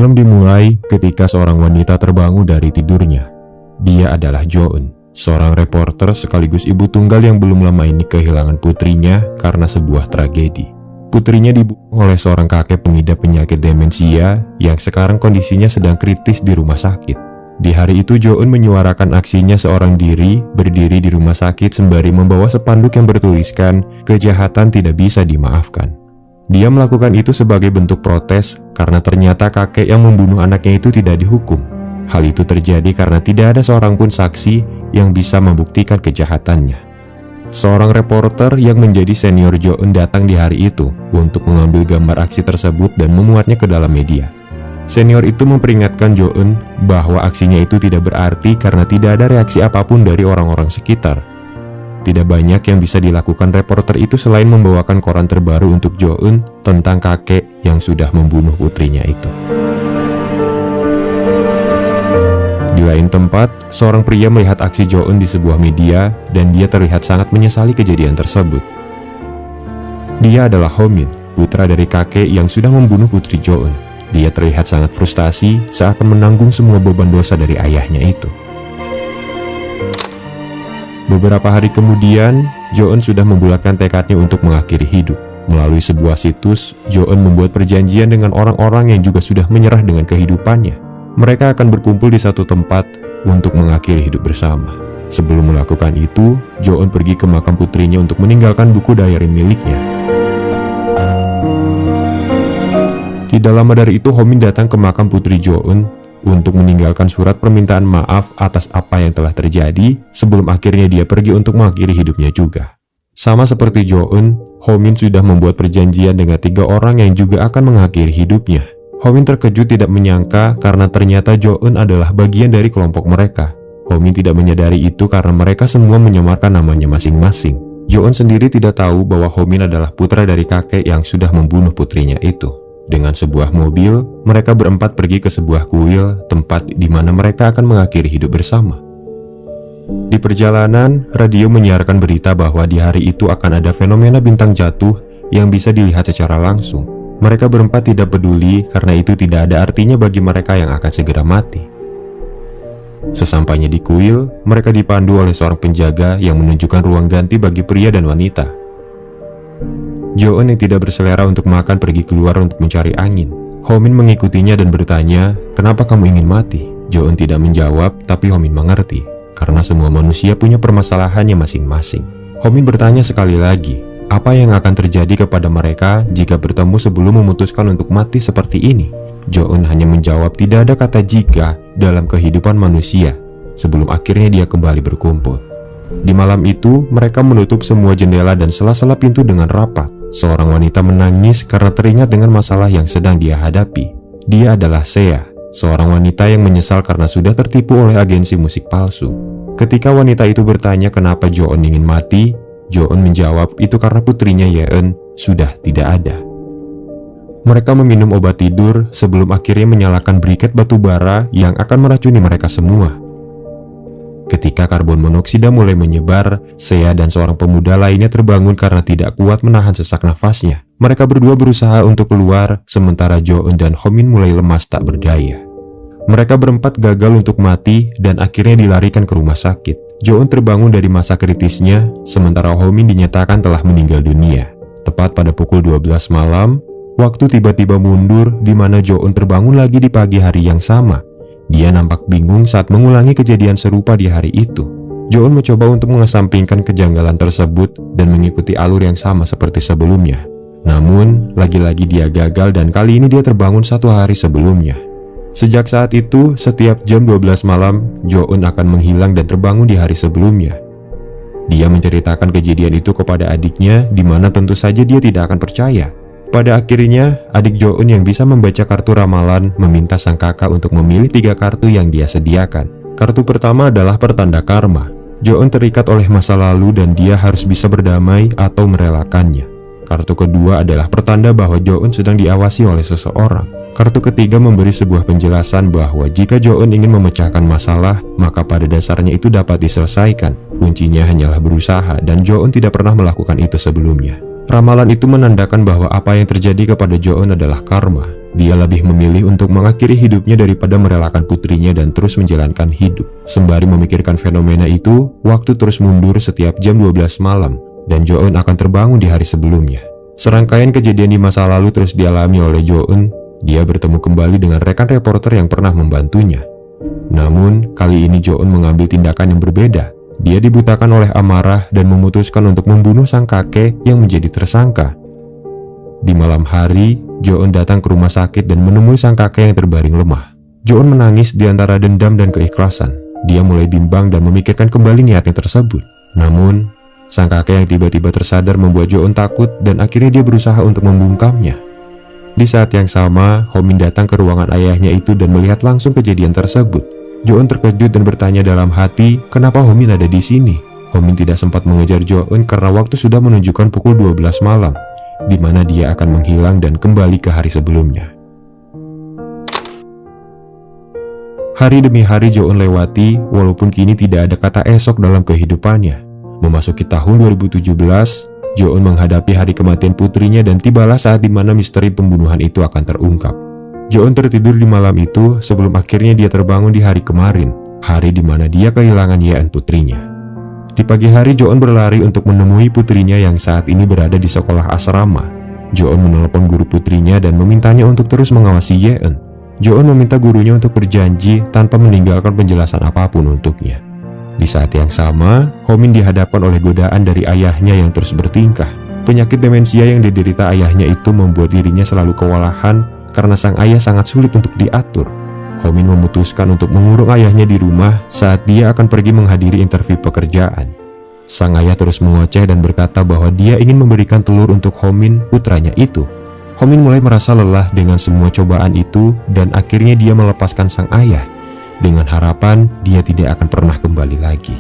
malam dimulai ketika seorang wanita terbangun dari tidurnya. Dia adalah Jo-eun, seorang reporter sekaligus ibu tunggal yang belum lama ini kehilangan putrinya karena sebuah tragedi. Putrinya dibunuh oleh seorang kakek pengidap penyakit demensia yang sekarang kondisinya sedang kritis di rumah sakit. Di hari itu Jo-eun menyuarakan aksinya seorang diri berdiri di rumah sakit sembari membawa spanduk yang bertuliskan kejahatan tidak bisa dimaafkan. Dia melakukan itu sebagai bentuk protes karena ternyata kakek yang membunuh anaknya itu tidak dihukum. Hal itu terjadi karena tidak ada seorang pun saksi yang bisa membuktikan kejahatannya. Seorang reporter yang menjadi senior Jo-eun datang di hari itu untuk mengambil gambar aksi tersebut dan memuatnya ke dalam media. Senior itu memperingatkan Jo-eun bahwa aksinya itu tidak berarti karena tidak ada reaksi apapun dari orang-orang sekitar. Tidak banyak yang bisa dilakukan reporter itu selain membawakan koran terbaru untuk Jo-eun tentang kakek yang sudah membunuh putrinya itu. Di lain tempat, seorang pria melihat aksi Jo-eun di sebuah media dan dia terlihat sangat menyesali kejadian tersebut. Dia adalah Ho-min, putra dari kakek yang sudah membunuh putri Jo-eun. Dia terlihat sangat frustasi saat menanggung semua beban dosa dari ayahnya itu. Beberapa hari kemudian, Jo-eun sudah membulatkan tekadnya untuk mengakhiri hidup. Melalui sebuah situs, Jo-eun membuat perjanjian dengan orang-orang yang juga sudah menyerah dengan kehidupannya. Mereka akan berkumpul di satu tempat untuk mengakhiri hidup bersama. Sebelum melakukan itu, Jo-eun pergi ke makam putrinya untuk meninggalkan buku diary miliknya. Tidak lama dari itu, Ho-min datang ke makam putri Jo-eun untuk meninggalkan surat permintaan maaf atas apa yang telah terjadi sebelum akhirnya dia pergi untuk mengakhiri hidupnya juga. Sama seperti Jo-eun, Ho-min sudah membuat perjanjian dengan 3 orang yang juga akan mengakhiri hidupnya. Ho-min terkejut tidak menyangka karena ternyata Jo-eun adalah bagian dari kelompok mereka. Ho-min tidak menyadari itu karena mereka semua menyamarkan namanya masing-masing. Jo-eun sendiri tidak tahu bahwa Ho-min adalah putra dari kakek yang sudah membunuh putrinya itu. Dengan sebuah mobil, mereka berempat pergi ke sebuah kuil, tempat di mana mereka akan mengakhiri hidup bersama. Di perjalanan, radio menyiarkan berita bahwa di hari itu akan ada fenomena bintang jatuh yang bisa dilihat secara langsung. Mereka berempat tidak peduli karena itu tidak ada artinya bagi mereka yang akan segera mati. Sesampainya di kuil, mereka dipandu oleh seorang penjaga yang menunjukkan ruang ganti bagi pria dan wanita. Jo-eun yang tidak berselera untuk makan pergi keluar untuk mencari angin. Ho-min mengikutinya dan bertanya, "Kenapa kamu ingin mati?" Jo-eun tidak menjawab, tapi Ho-min mengerti, karena semua manusia punya permasalahannya masing-masing. Ho-min bertanya sekali lagi, apa yang akan terjadi kepada mereka jika bertemu sebelum memutuskan untuk mati seperti ini? Jo-eun hanya menjawab tidak ada kata jika dalam kehidupan manusia, sebelum akhirnya dia kembali berkumpul. Di malam itu, mereka menutup semua jendela dan sela-sela pintu dengan rapat. Seorang wanita menangis karena teringat dengan masalah yang sedang dia hadapi. Dia adalah Sea, seorang wanita yang menyesal karena sudah tertipu oleh agensi musik palsu. Ketika wanita itu bertanya kenapa Jo-eun ingin mati, Jo-eun menjawab itu karena putrinya Ye-eun sudah tidak ada. Mereka meminum obat tidur sebelum akhirnya menyalakan briket batu bara yang akan meracuni mereka semua. Ketika karbon monoksida mulai menyebar, Sea dan seorang pemuda lainnya terbangun karena tidak kuat menahan sesak nafasnya. Mereka berdua berusaha untuk keluar, sementara Jo-eun dan Ho-min mulai lemas tak berdaya. Mereka berempat gagal untuk mati dan akhirnya dilarikan ke rumah sakit. Jo-eun terbangun dari masa kritisnya, sementara Ho-min dinyatakan telah meninggal dunia. Tepat pada pukul 12 malam, waktu tiba-tiba mundur di mana Jo-eun terbangun lagi di pagi hari yang sama. Dia nampak bingung saat mengulangi kejadian serupa di hari itu. Jo-eun mencoba untuk mengesampingkan kejanggalan tersebut dan mengikuti alur yang sama seperti sebelumnya. Namun, lagi-lagi dia gagal dan kali ini dia terbangun 1 hari sebelumnya. Sejak saat itu, setiap jam 12 malam, Jo-eun akan menghilang dan terbangun di hari sebelumnya. Dia menceritakan kejadian itu kepada adiknya, di mana tentu saja dia tidak akan percaya. Pada akhirnya, adik Jo-eun yang bisa membaca kartu ramalan meminta sang kakak untuk memilih 3 kartu yang dia sediakan. Kartu pertama adalah pertanda karma. Jo-eun terikat oleh masa lalu dan dia harus bisa berdamai atau merelakannya. Kartu kedua adalah pertanda bahwa Jo-eun sedang diawasi oleh seseorang. Kartu ketiga memberi sebuah penjelasan bahwa jika Jo-eun ingin memecahkan masalah, maka pada dasarnya itu dapat diselesaikan. Kuncinya hanyalah berusaha dan Jo-eun tidak pernah melakukan itu sebelumnya. Ramalan itu menandakan bahwa apa yang terjadi kepada Jo-eun adalah karma. Dia lebih memilih untuk mengakhiri hidupnya daripada merelakan putrinya dan terus menjalankan hidup. Sembari memikirkan fenomena itu, waktu terus mundur setiap jam 12 malam, dan Jo-eun akan terbangun di hari sebelumnya. Serangkaian kejadian di masa lalu terus dialami oleh Jo-eun. Dia bertemu kembali dengan rekan reporter yang pernah membantunya. Namun, kali ini Jo-eun mengambil tindakan yang berbeda. Dia dibutakan oleh amarah dan memutuskan untuk membunuh sang kakek yang menjadi tersangka. Di malam hari, Jo-eun datang ke rumah sakit dan menemui sang kakek yang terbaring lemah. Jo-eun menangis di antara dendam dan keikhlasan. Dia mulai bimbang dan memikirkan kembali niatnya tersebut. Namun, sang kakek yang tiba-tiba tersadar membuat Jo-eun takut dan akhirnya dia berusaha untuk membungkamnya. Di saat yang sama, Ho-min datang ke ruangan ayahnya itu dan melihat langsung kejadian tersebut. Jo-eun terkejut dan bertanya dalam hati, kenapa Ho-min ada di sini? Ho-min tidak sempat mengejar Jo-eun karena waktu sudah menunjukkan pukul 12 malam. Di mana dia akan menghilang dan kembali ke hari sebelumnya. Hari demi hari Jo-eun lewati, walaupun kini tidak ada kata esok dalam kehidupannya. Memasuki tahun 2017, Jo-eun menghadapi hari kematian putrinya dan tibalah saat di mana misteri pembunuhan itu akan terungkap. Jo-eun tertidur di malam itu sebelum akhirnya dia terbangun di hari kemarin, hari di mana dia kehilangan Yeon putrinya. Di pagi hari, Jo-eun berlari untuk menemui putrinya yang saat ini berada di sekolah asrama. Jo-eun menelpon guru putrinya dan memintanya untuk terus mengawasi Yeon. Jo-eun meminta gurunya untuk berjanji tanpa meninggalkan penjelasan apapun untuknya. Di saat yang sama, Ho-min dihadapkan oleh godaan dari ayahnya yang terus bertingkah. Penyakit demensia yang diderita ayahnya itu membuat dirinya selalu kewalahan karena sang ayah sangat sulit untuk diatur. Ho-min memutuskan untuk mengurung ayahnya di rumah saat dia akan pergi menghadiri interview pekerjaan. Sang ayah terus mengoceh dan berkata bahwa dia ingin memberikan telur untuk Ho-min, putranya itu. Ho-min mulai merasa lelah dengan semua cobaan itu dan akhirnya dia melepaskan sang ayah dengan harapan dia tidak akan pernah kembali lagi.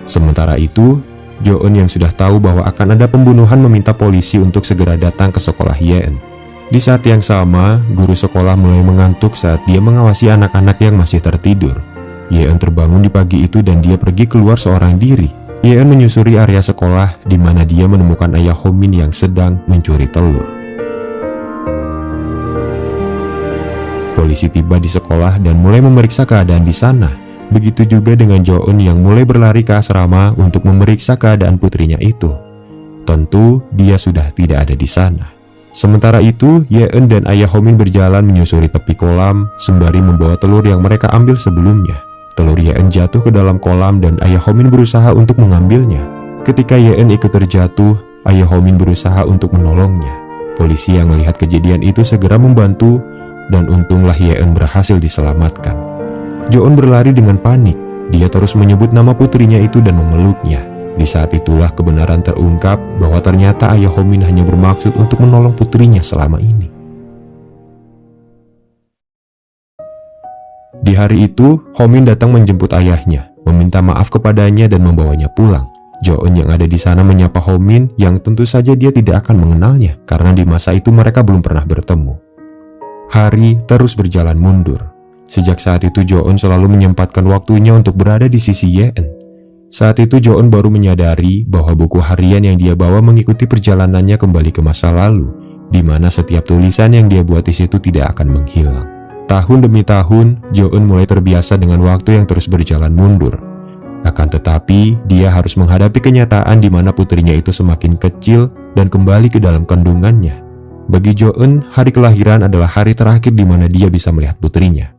Sementara itu, Jo-eun yang sudah tahu bahwa akan ada pembunuhan meminta polisi untuk segera datang ke sekolah Yeon. Di saat yang sama, guru sekolah mulai mengantuk saat dia mengawasi anak-anak yang masih tertidur. Yeon terbangun di pagi itu dan dia pergi keluar seorang diri. Yeon menyusuri area sekolah di mana dia menemukan ayah Ho-min yang sedang mencuri telur. Polisi tiba di sekolah dan mulai memeriksa keadaan di sana. Begitu juga dengan Jo-eun yang mulai berlari ke asrama untuk memeriksa keadaan putrinya itu. Tentu dia sudah tidak ada di sana. Sementara itu, Yeon dan ayah Ho-min berjalan menyusuri tepi kolam sembari membawa telur yang mereka ambil sebelumnya. Telur Yeon jatuh ke dalam kolam dan ayah Ho-min berusaha untuk mengambilnya. Ketika Yeon ikut terjatuh, ayah Ho-min berusaha untuk menolongnya. Polisi yang melihat kejadian itu segera membantu dan untunglah Yeon berhasil diselamatkan. Jo-eun berlari dengan panik. Dia terus menyebut nama putrinya itu dan memeluknya. Di saat itulah kebenaran terungkap bahwa ternyata ayah Ho-min hanya bermaksud untuk menolong putrinya selama ini. Di hari itu, Ho-min datang menjemput ayahnya, meminta maaf kepadanya dan membawanya pulang. Jo-eun yang ada di sana menyapa Ho-min yang tentu saja dia tidak akan mengenalnya karena di masa itu mereka belum pernah bertemu. Hari terus berjalan mundur. Sejak saat itu Jo-eun selalu menyempatkan waktunya untuk berada di sisi Yeon. Saat itu Jo-eun baru menyadari bahwa buku harian yang dia bawa mengikuti perjalanannya kembali ke masa lalu, di mana setiap tulisan yang dia buat di situ tidak akan menghilang. Tahun demi tahun, Jo-eun mulai terbiasa dengan waktu yang terus berjalan mundur. Akan tetapi, dia harus menghadapi kenyataan di mana putrinya itu semakin kecil dan kembali ke dalam kandungannya. Bagi Jo-eun, hari kelahiran adalah hari terakhir di mana dia bisa melihat putrinya.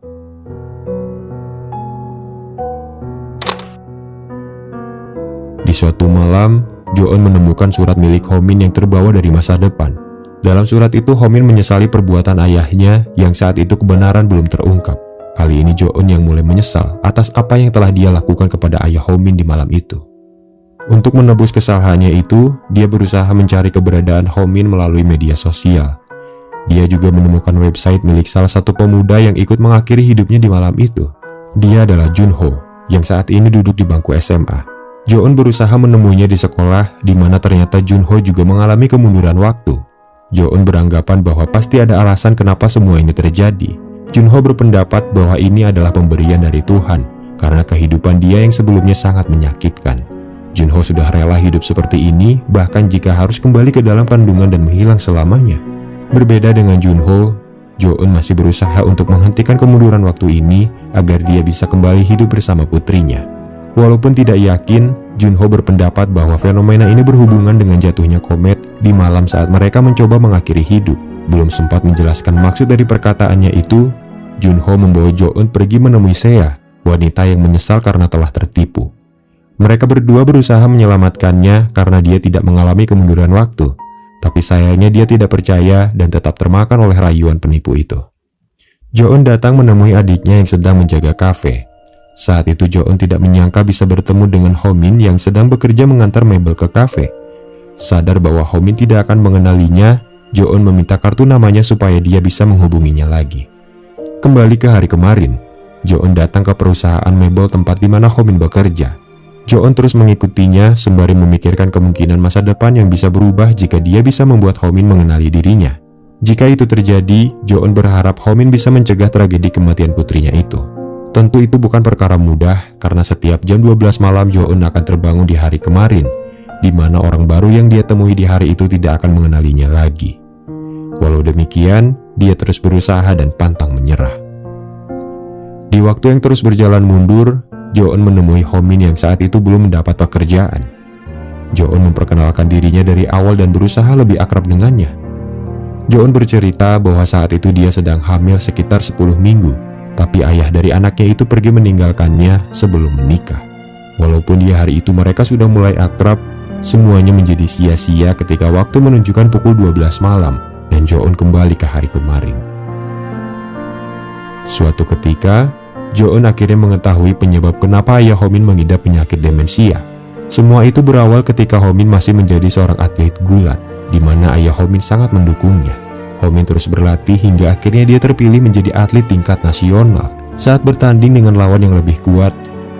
Di suatu malam, Jo-eun menemukan surat milik Ho-min yang terbawa dari masa depan. Dalam surat itu, Ho-min menyesali perbuatan ayahnya yang saat itu kebenaran belum terungkap. Kali ini Jo-eun yang mulai menyesal atas apa yang telah dia lakukan kepada ayah Ho-min di malam itu. Untuk menebus kesalahannya itu, dia berusaha mencari keberadaan Ho-min melalui media sosial. Dia juga menemukan website milik salah satu pemuda yang ikut mengakhiri hidupnya di malam itu. Dia adalah Junho, yang saat ini duduk di bangku SMA. Jo-eun berusaha menemuinya di sekolah, di mana ternyata Junho juga mengalami kemunduran waktu. Jo-eun beranggapan bahwa pasti ada alasan kenapa semua ini terjadi. Junho berpendapat bahwa ini adalah pemberian dari Tuhan, karena kehidupan dia yang sebelumnya sangat menyakitkan. Junho sudah rela hidup seperti ini, bahkan jika harus kembali ke dalam kandungan dan menghilang selamanya. Berbeda dengan Junho, Jo-eun masih berusaha untuk menghentikan kemunduran waktu ini agar dia bisa kembali hidup bersama putrinya. Walaupun tidak yakin, Junho berpendapat bahwa fenomena ini berhubungan dengan jatuhnya komet di malam saat mereka mencoba mengakhiri hidup. Belum sempat menjelaskan maksud dari perkataannya itu, Junho membawa Jo-eun pergi menemui Sea, wanita yang menyesal karena telah tertipu. Mereka berdua berusaha menyelamatkannya karena dia tidak mengalami kemunduran waktu. Tapi sayangnya dia tidak percaya dan tetap termakan oleh rayuan penipu itu. Jo-eun datang menemui adiknya yang sedang menjaga kafe. Saat itu Jo-eun tidak menyangka bisa bertemu dengan Ho-min yang sedang bekerja mengantar mebel ke kafe. Sadar bahwa Ho-min tidak akan mengenalinya, Jo-eun meminta kartu namanya supaya dia bisa menghubunginya lagi. Kembali ke hari kemarin, Jo-eun datang ke perusahaan mebel tempat di mana Ho-min bekerja. Jo-eun terus mengikutinya sembari memikirkan kemungkinan masa depan yang bisa berubah jika dia bisa membuat Ho-min mengenali dirinya. Jika itu terjadi, Jo-eun berharap Ho-min bisa mencegah tragedi kematian putrinya itu. Tentu itu bukan perkara mudah karena setiap jam 12 malam Jo-eun akan terbangun di hari kemarin, di mana orang baru yang dia temui di hari itu tidak akan mengenalinya lagi. Walau demikian, dia terus berusaha dan pantang menyerah. Di waktu yang terus berjalan mundur, Jo-eun menemui Ho-min yang saat itu belum mendapat pekerjaan. Jo-eun memperkenalkan dirinya dari awal dan berusaha lebih akrab dengannya. Jo-eun bercerita bahwa saat itu dia sedang hamil sekitar 10 minggu, tapi ayah dari anaknya itu pergi meninggalkannya sebelum menikah. Walaupun di hari itu mereka sudah mulai akrab, semuanya menjadi sia-sia ketika waktu menunjukkan pukul 12 malam dan Jo-eun kembali ke hari kemarin. Suatu ketika, Jo-eun akhirnya mengetahui penyebab kenapa ayah Ho-min mengidap penyakit demensia. Semua itu berawal ketika Ho-min masih menjadi seorang atlet gulat, di mana ayah Ho-min sangat mendukungnya. Ho-min terus berlatih hingga akhirnya dia terpilih menjadi atlet tingkat nasional. Saat bertanding dengan lawan yang lebih kuat,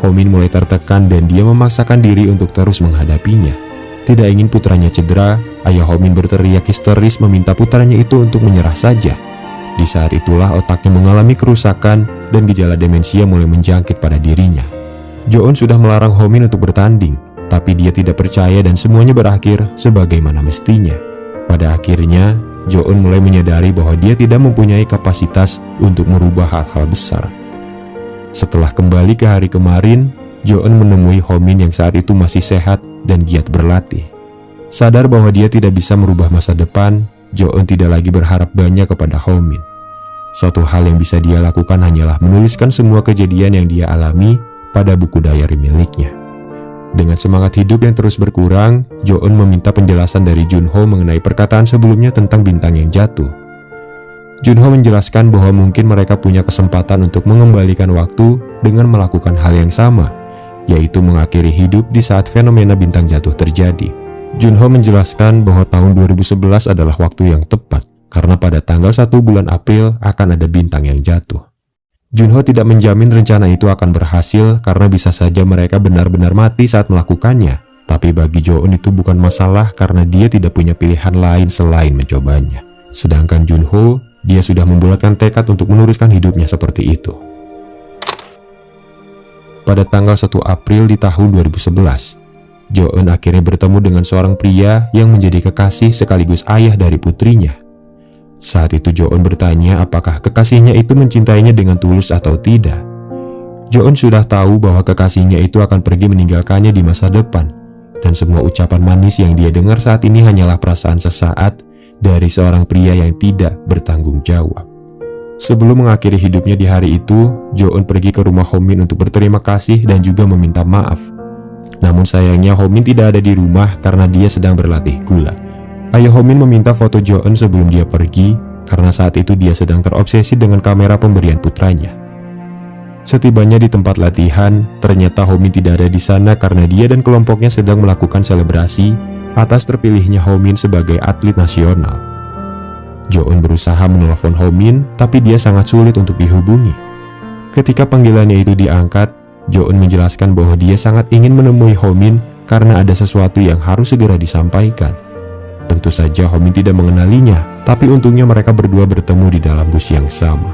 Ho-min mulai tertekan dan dia memaksakan diri untuk terus menghadapinya. Tidak ingin putranya cedera, ayah Ho-min berteriak histeris meminta putranya itu untuk menyerah saja. Di saat itulah otaknya mengalami kerusakan dan gejala demensia mulai menjangkit pada dirinya. Jo-eun sudah melarang Ho-min untuk bertanding, tapi dia tidak percaya dan semuanya berakhir sebagaimana mestinya. Pada akhirnya, Jo-eun mulai menyadari bahwa dia tidak mempunyai kapasitas untuk merubah hal-hal besar. Setelah kembali ke hari kemarin, Jo-eun menemui Ho-min yang saat itu masih sehat dan giat berlatih. Sadar bahwa dia tidak bisa merubah masa depan, Jo-eun tidak lagi berharap banyak kepada Ho-min. Satu hal yang bisa dia lakukan hanyalah menuliskan semua kejadian yang dia alami pada buku diary miliknya. Dengan semangat hidup yang terus berkurang, Jo-eun meminta penjelasan dari Junho mengenai perkataan sebelumnya tentang bintang yang jatuh. Junho menjelaskan bahwa mungkin mereka punya kesempatan untuk mengembalikan waktu dengan melakukan hal yang sama, yaitu mengakhiri hidup di saat fenomena bintang jatuh terjadi. Junho menjelaskan bahwa tahun 2011 adalah waktu yang tepat, karena pada tanggal 1 bulan April akan ada bintang yang jatuh. Junho tidak menjamin rencana itu akan berhasil karena bisa saja mereka benar-benar mati saat melakukannya. Tapi bagi Jo-eun itu bukan masalah karena dia tidak punya pilihan lain selain mencobanya. Sedangkan Junho, dia sudah membulatkan tekad untuk meneruskan hidupnya seperti itu. Pada tanggal 1 April di tahun 2011, Jo-eun akhirnya bertemu dengan seorang pria yang menjadi kekasih sekaligus ayah dari putrinya. Saat itu Jo-eun bertanya apakah kekasihnya itu mencintainya dengan tulus atau tidak. Jo-eun sudah tahu bahwa kekasihnya itu akan pergi meninggalkannya di masa depan, dan semua ucapan manis yang dia dengar saat ini hanyalah perasaan sesaat dari seorang pria yang tidak bertanggung jawab. Sebelum mengakhiri hidupnya di hari itu, Jo-eun pergi ke rumah Ho-min untuk berterima kasih dan juga meminta maaf. Namun sayangnya Ho-min tidak ada di rumah karena dia sedang berlatih gulat. Ayah Ho-min meminta foto Jo-eun sebelum dia pergi karena saat itu dia sedang terobsesi dengan kamera pemberian putranya. Setibanya di tempat latihan, ternyata Ho-min tidak ada di sana karena dia dan kelompoknya sedang melakukan selebrasi atas terpilihnya Ho-min sebagai atlet nasional. Jo-eun berusaha menelpon Ho-min, tapi dia sangat sulit untuk dihubungi. Ketika panggilannya itu diangkat, Jo-eun menjelaskan bahwa dia sangat ingin menemui Ho-min karena ada sesuatu yang harus segera disampaikan. Tentu saja Ho-min tidak mengenalinya, tapi untungnya mereka berdua bertemu di dalam bus yang sama.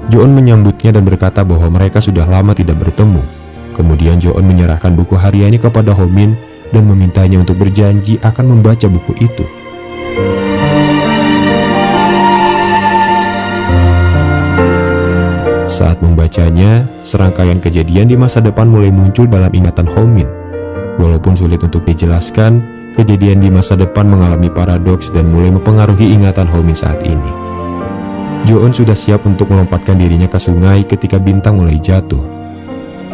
Jo-eun menyambutnya dan berkata bahwa mereka sudah lama tidak bertemu. Kemudian Jo-eun menyerahkan buku hariannya kepada Ho-min dan memintanya untuk berjanji akan membaca buku itu. Saat membacanya, serangkaian kejadian di masa depan mulai muncul dalam ingatan Ho-min. Walaupun sulit untuk dijelaskan, kejadian di masa depan mengalami paradoks dan mulai mempengaruhi ingatan Ho-min saat ini. Jo-eun sudah siap untuk melompatkan dirinya ke sungai ketika bintang mulai jatuh.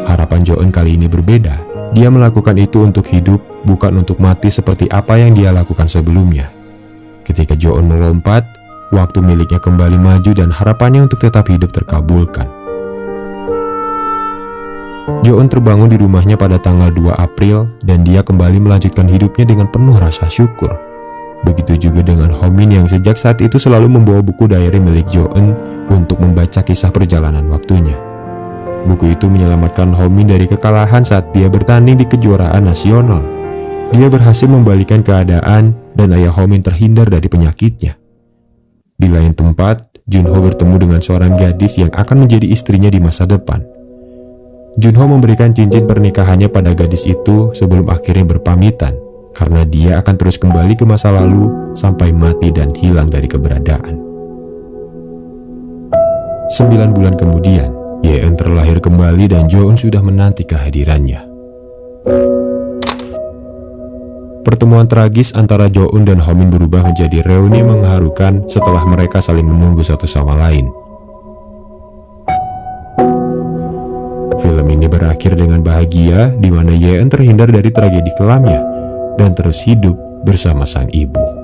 Harapan Jo-eun kali ini berbeda. Dia melakukan itu untuk hidup, bukan untuk mati seperti apa yang dia lakukan sebelumnya. Ketika Jo-eun melompat, waktu miliknya kembali maju dan harapannya untuk tetap hidup terkabulkan. Jo-eun terbangun di rumahnya pada tanggal 2 April dan dia kembali melanjutkan hidupnya dengan penuh rasa syukur. Begitu juga dengan Ho-min yang sejak saat itu selalu membawa buku diary milik Jo-eun untuk membaca kisah perjalanan waktunya. Buku itu menyelamatkan Ho-min dari kekalahan saat dia bertanding di kejuaraan nasional. Dia berhasil membalikan keadaan dan ayah Ho-min terhindar dari penyakitnya. Di lain tempat, Junho bertemu dengan seorang gadis yang akan menjadi istrinya di masa depan. Junho memberikan cincin pernikahannya pada gadis itu sebelum akhirnya berpamitan, karena dia akan terus kembali ke masa lalu sampai mati dan hilang dari keberadaan. 9 bulan kemudian, Ye-eun terlahir kembali dan Jo-eun sudah menanti kehadirannya. Pertemuan tragis antara Jo-eun dan Ho-min berubah menjadi reuni mengharukan setelah mereka saling menunggu satu sama lain. Film ini berakhir dengan bahagia di mana Ye-eun terhindar dari tragedi kelamnya dan terus hidup bersama sang ibu.